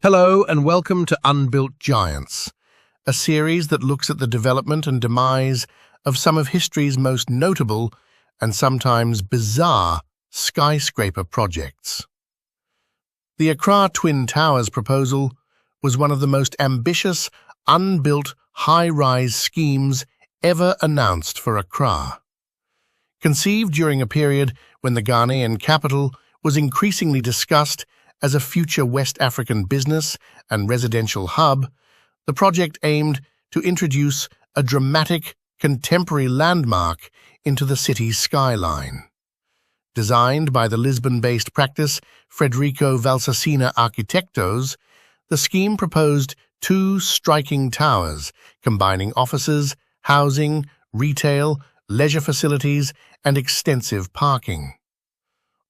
Hello and welcome to Unbuilt Giants, a series that looks at the development and demise of some of history's most notable and sometimes bizarre skyscraper projects. The Accra Twin Towers proposal was one of the most ambitious, unbuilt high-rise schemes ever announced for Accra. Conceived during a period when the Ghanaian capital was increasingly discussed as a future West African business and residential hub, the project aimed to introduce a dramatic, contemporary landmark into the city's skyline. Designed by the Lisbon-based practice Frederico Valsassina Arquitectos, the scheme proposed two striking towers, combining offices, housing, retail, leisure facilities, and extensive parking.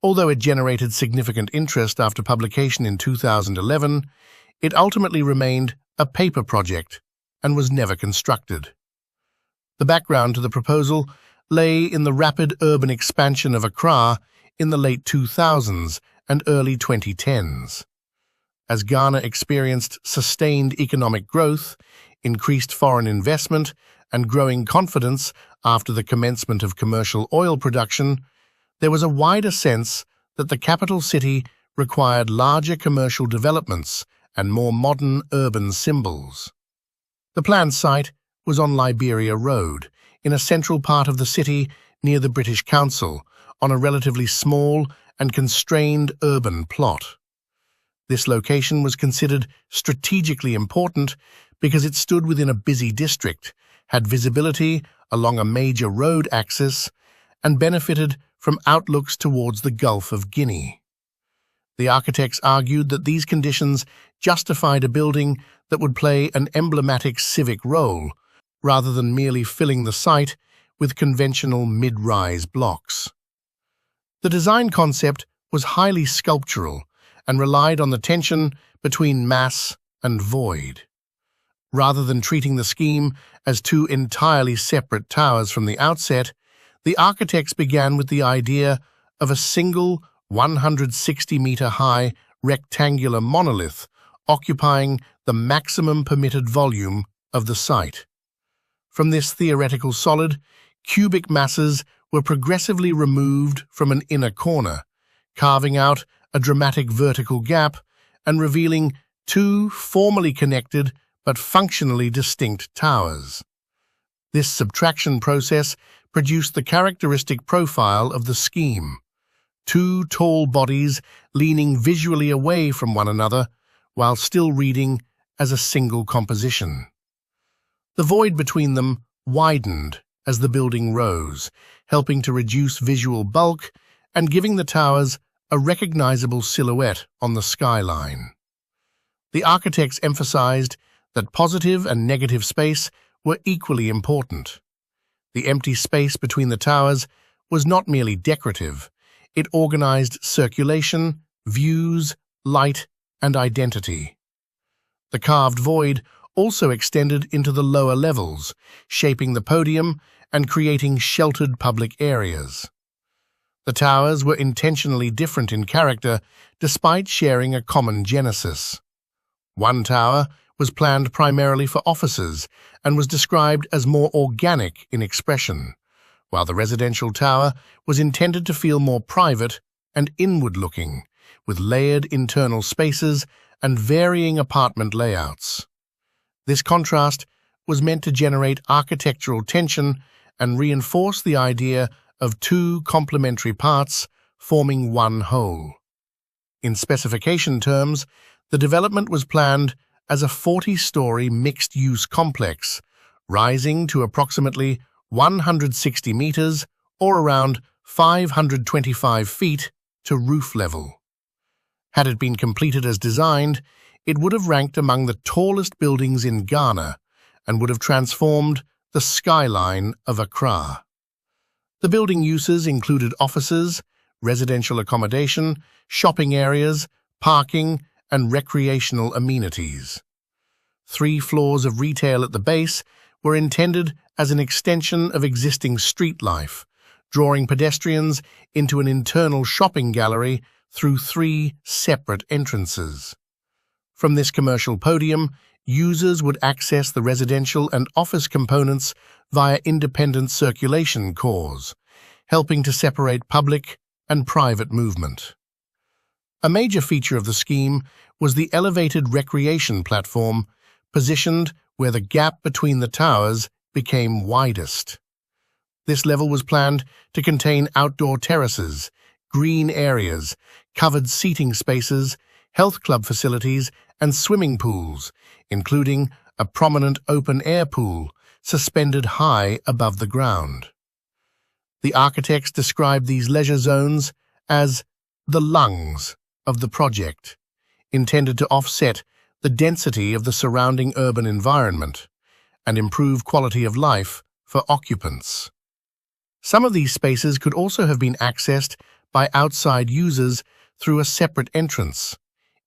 Although it generated significant interest after publication in 2011, it ultimately remained a paper project and was never constructed. The background to the proposal lay in the rapid urban expansion of Accra in the late 2000s and early 2010s. As Ghana experienced sustained economic growth, increased foreign investment, and growing confidence after the commencement of commercial oil production, there was a wider sense that the capital city required larger commercial developments and more modern urban symbols. The planned site was on Liberia Road, in a central part of the city near the British Council, on a relatively small and constrained urban plot. This location was considered strategically important because it stood within a busy district, had visibility along a major road axis, and benefited from outlooks towards the Gulf of Guinea. The architects argued that these conditions justified a building that would play an emblematic civic role, rather than merely filling the site with conventional mid-rise blocks. The design concept was highly sculptural and relied on the tension between mass and void. Rather than treating the scheme as two entirely separate towers from the outset, the architects began with the idea of a single 160-meter-high rectangular monolith occupying the maximum permitted volume of the site. From this theoretical solid, cubic masses were progressively removed from an inner corner, carving out a dramatic vertical gap and revealing two formally connected but functionally distinct towers. This subtraction process produced the characteristic profile of the scheme: two tall bodies leaning visually away from one another while still reading as a single composition. The void between them widened as the building rose, helping to reduce visual bulk and giving the towers a recognizable silhouette on the skyline. The architects emphasized that positive and negative space were equally important. The empty space between the towers was not merely decorative, it organized circulation, views, light, and identity. The carved void also extended into the lower levels, shaping the podium and creating sheltered public areas. The towers were intentionally different in character despite sharing a common genesis. One tower was planned primarily for offices and was described as more organic in expression, while the residential tower was intended to feel more private and inward-looking, with layered internal spaces and varying apartment layouts. This contrast was meant to generate architectural tension and reinforce the idea of two complementary parts forming one whole. In specification terms, the development was planned as a 40-story mixed-use complex, rising to approximately 160 meters or around 525 feet to roof level. Had it been completed as designed, it would have ranked among the tallest buildings in Ghana and would have transformed the skyline of Accra. The building uses included offices, residential accommodation, shopping areas, parking, and recreational amenities. 3 floors of retail at the base were intended as an extension of existing street life, drawing pedestrians into an internal shopping gallery through 3 separate entrances. From this commercial podium, users would access the residential and office components via independent circulation cores, helping to separate public and private movement. A major feature of the scheme was the elevated recreation platform, positioned where the gap between the towers became widest. This level was planned to contain outdoor terraces, green areas, covered seating spaces, health club facilities, and swimming pools, including a prominent open-air pool suspended high above the ground. The architects described these leisure zones as the lungs of the project, intended to offset the density of the surrounding urban environment and improve quality of life for occupants. Some of these spaces could also have been accessed by outside users through a separate entrance,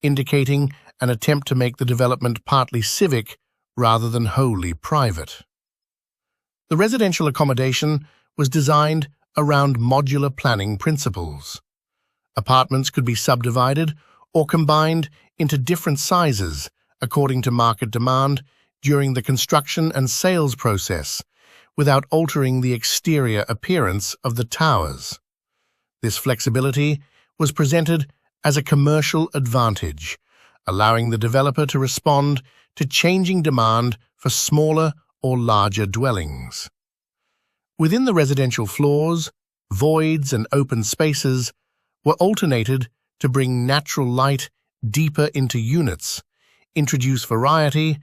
indicating an attempt to make the development partly civic rather than wholly private. The residential accommodation was designed around modular planning principles. Apartments could be subdivided or combined into different sizes according to market demand during the construction and sales process, without altering the exterior appearance of the towers. This flexibility was presented as a commercial advantage, allowing the developer to respond to changing demand for smaller or larger dwellings. Within the residential floors, voids and open spaces were alternated to bring natural light deeper into units, introduce variety,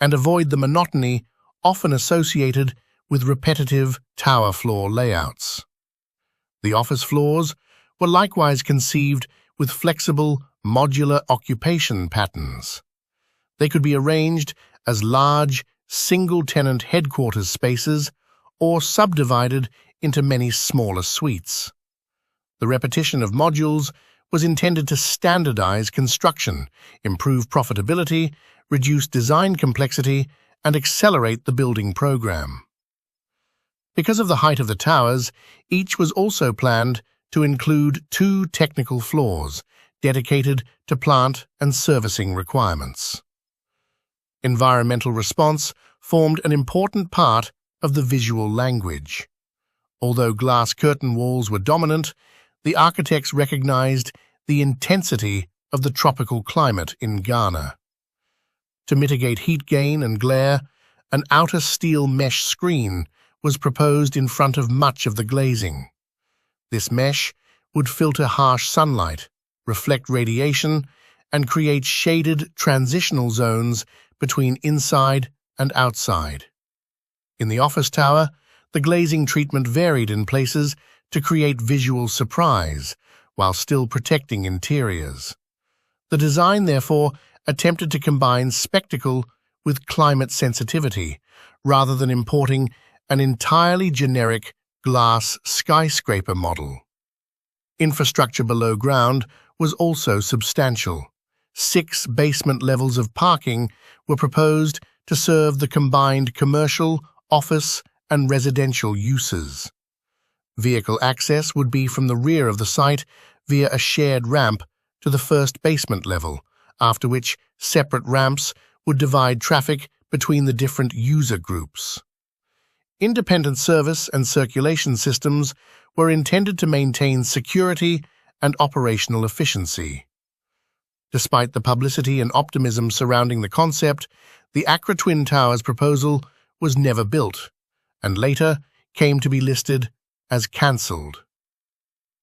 and avoid the monotony often associated with repetitive tower floor layouts. The office floors were likewise conceived with flexible, modular occupation patterns. They could be arranged as large, single-tenant headquarters spaces or subdivided into many smaller suites. The repetition of modules was intended to standardize construction, improve profitability, reduce design complexity, and accelerate the building program. Because of the height of the towers, each was also planned to include 2 technical floors dedicated to plant and servicing requirements. Environmental response formed an important part of the visual language. Although glass curtain walls were dominant, the architects recognized the intensity of the tropical climate in Ghana. To mitigate heat gain and glare, an outer steel mesh screen was proposed in front of much of the glazing. This mesh would filter harsh sunlight, reflect radiation, and create shaded transitional zones between inside and outside. In the office tower, the glazing treatment varied in places to create visual surprise while still protecting interiors. The design, therefore, attempted to combine spectacle with climate sensitivity, rather than importing an entirely generic glass skyscraper model. Infrastructure below ground was also substantial. 6 basement levels of parking were proposed to serve the combined commercial, office, and residential uses. Vehicle access would be from the rear of the site via a shared ramp to the first basement level, after which separate ramps would divide traffic between the different user groups. Independent service and circulation systems were intended to maintain security and operational efficiency. Despite the publicity and optimism surrounding the concept, the Accra Twin Towers proposal was never built, and later came to be listed as cancelled.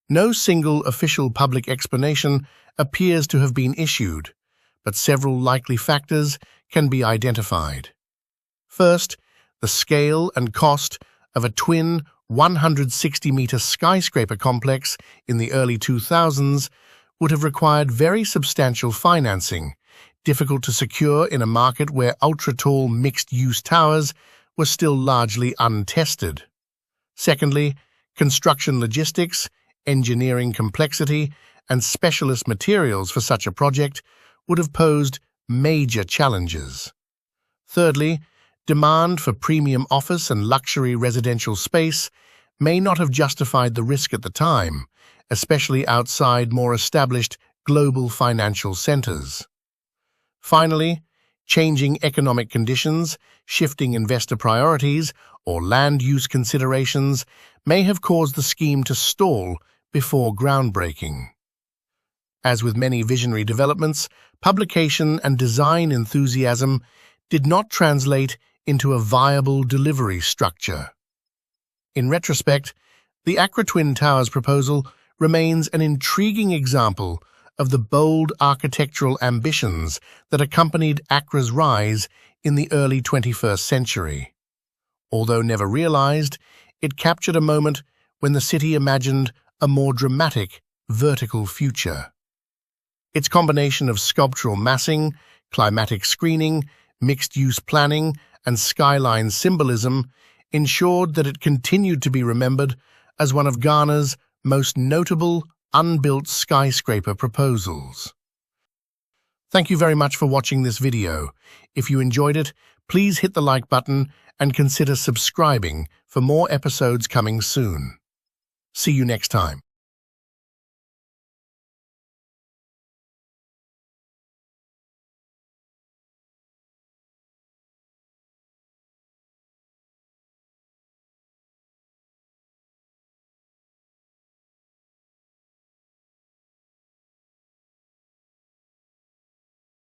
No single official public explanation appears to have been issued, but several likely factors can be identified. First, the scale and cost of a twin 160-meter skyscraper complex in the early 2000s would have required very substantial financing, difficult to secure in a market where ultra-tall mixed-use towers were still largely untested. Secondly, construction logistics, engineering complexity, and specialist materials for such a project would have posed major challenges. Thirdly, demand for premium office and luxury residential space may not have justified the risk at the time, especially outside more established global financial centers. Finally, changing economic conditions, shifting investor priorities, or land use considerations may have caused the scheme to stall before groundbreaking. As with many visionary developments, publication and design enthusiasm did not translate into a viable delivery structure. In retrospect, the Accra Twin Towers proposal remains an intriguing example of the bold architectural ambitions that accompanied Accra's rise in the early 21st century. Although never realized, it captured a moment when the city imagined a more dramatic, vertical future. Its combination of sculptural massing, climatic screening, mixed-use planning, and skyline symbolism ensured that it continued to be remembered as one of Ghana's most notable unbuilt skyscraper proposals. Thank you very much for watching this video. If you enjoyed it, please hit the like button and consider subscribing for more episodes coming soon. See you next time.